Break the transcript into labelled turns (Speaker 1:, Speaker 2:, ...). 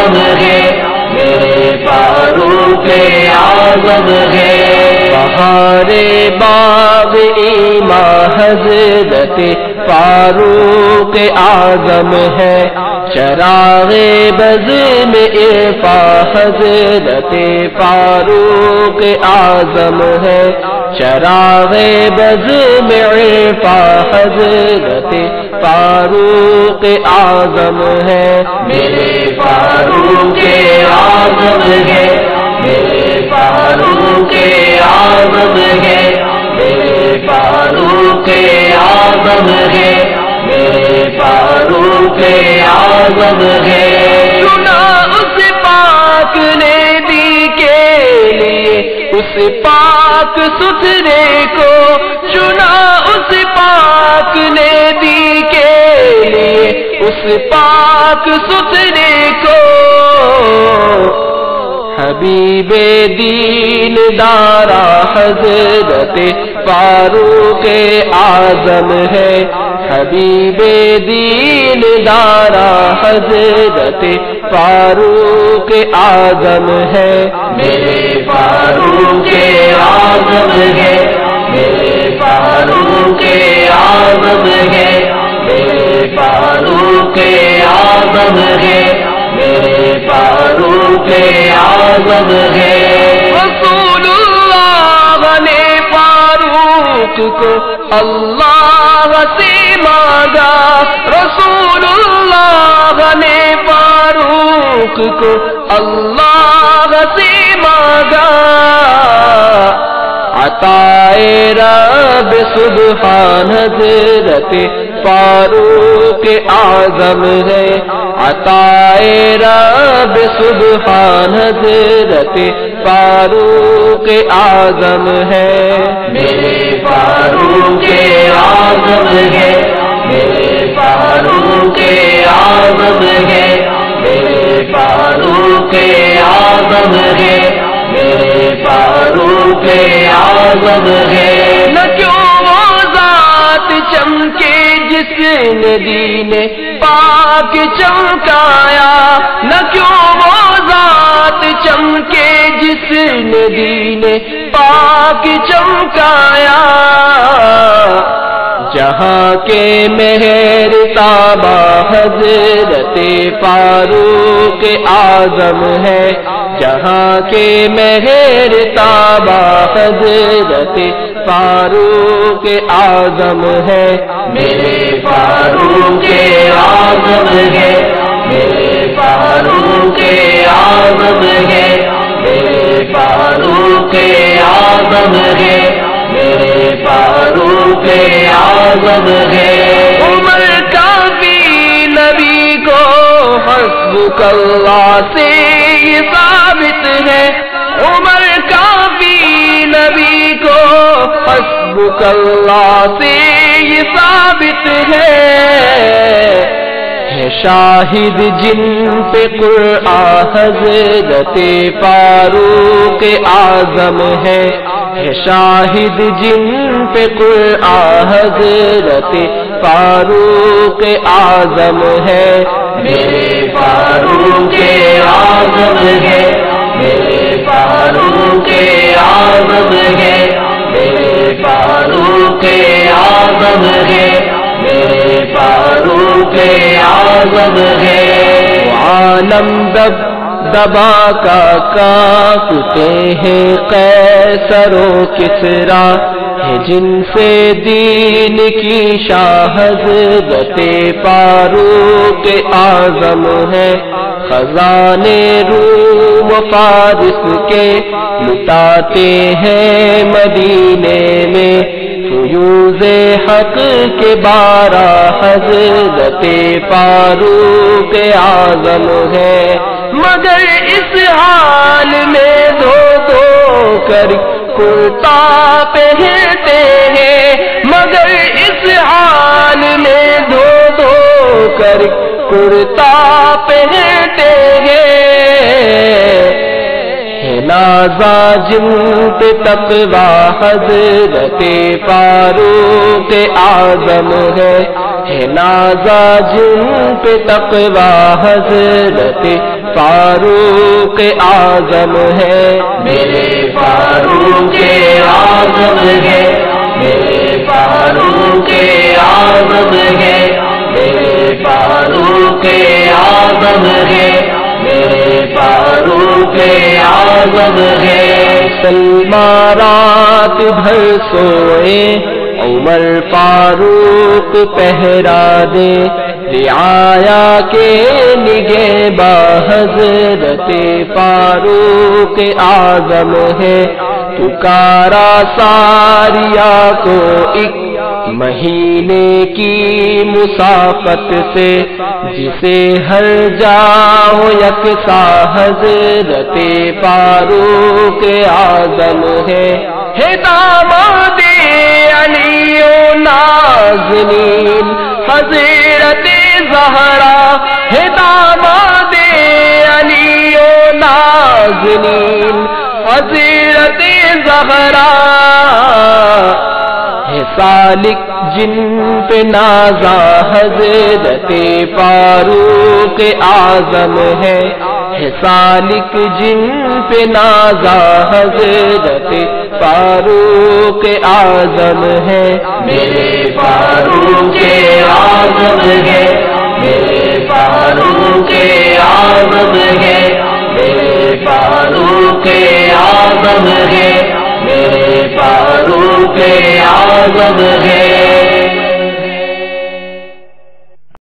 Speaker 1: आज़म है, मेरे फारूक आज़म है। बहारे बाग ईमा हज़रत फारूक आज़म है, चराग़े बज़ में इरफ़ा हज़रत फारूक आज़म है, चराग़े बज़ में इरफ़ा हज़रत फारूक आज़म है, मेरे फारूक आज़म है, मेरे फारूक आज़म है, मेरे फारूक आज़म है, मेरे फारूक आज़म है। चुना उस पाक ने दी के लिए, उस पाक सुथरे को, चुना उस पाक ने दी के लिए, उस पाक सुथरे को। हबीबे दीन दारा हज़रत फारूक आज़म है, हबीबे दीन दारा हज़रत फारूक आज़म है, मेरे फारूक आज़म है, मेरे फारूक आज़म है, मेरे फारूक आज़म है, मेरे फारूक आज़म है। रसूलुल्लाह ने फारूक को अल्लाह से मांगा, रसूलुल्लाह ने फारूक को अल्लाह से मांगा। अताए रब सुब्हान हज़रत फारूक आज़म है, अताए रब सुब्हान हज़रत फारूक आज़म है, मेरे फारूक आज़म है, मेरे फारूक आज़म है, मेरे फारूक आज़म है, मेरे फारूक आज़म है। न क्यों वो ज़ात चमके जिसने दीने पाक चमकाया, न क्यों वो ज़ात चमके जिसने दीने पाक चमकाया। जहाँ के मेहर ताबा हज़रत फारूक आज़म है, जहाँ के मेहर ताबा हज़रत फारूक आज़म है, मेरे फारूक आज़म है, मेरे फारूक आज़म है, मेरे फारूक आज़म है, मेरे फारूक आज़म है। उमर काफ़ी नबी को हस्बुकल्लाह से ये साबित है, उमर काफ़ी नबी को हस्बुकल्लाह से ये साबित है। शाहिद जिन पे कुरआन हज़रत फारूक आज़म है, शाहिद जिन पे कुरआन हज़रत फारूक आज़म है, मेरे फारूक आज़म है, मेरे फारूक आज़म है, मेरे फारूक आज़म है, मेरे फारूक आज़म है। आलम दबा का कांपते हैं कैसरो किसरा, है जिनसे दीन की शाह हज़रत फारूक आज़म है। खजाने रूम फारिस के लुटाते हैं मदीने में, फ़यूज़े हक के बारा हज़रत फारूक आज़म है। मगर इस हाल में धो धो कर कुर्ता पहनते हैं, मगर इस हाल में धो धो कर कुर्ता पहनते हैं। نازا جن پہ تقویٰ حضرت فاروق اعظم ہے نازا جن پہ تقویٰ حضرت فاروق اعظم ہے میرے فاروق اعظم ہے میرے فاروق اعظم ہے میرے فاروق اعظم ہے میرے فاروق اعظم ہے سلمیٰ رات بھر سوئے عمر فاروق پہرا دے رعایا کے نگہباں حضرت فاروق اعظم ہے پکارا ساریہ کو ایک مہینے کی مسافت سے جسے ہر جاؤ یکساں حضرت فاروق اعظم ہے داماد علی و نازنین حضرت زہرا ہے داماد علی و نازنین حضرت زہرا ہے سالک جن پہ نازا حضرت فاروق اعظم ہے سالک جن پہ نازا حضرت فاروق اعظم ہے میرے فاروق اعظم ہے میرے فاروق اعظم ہے میرے فاروق اعظم ہے میرے فاروق اعظم ہے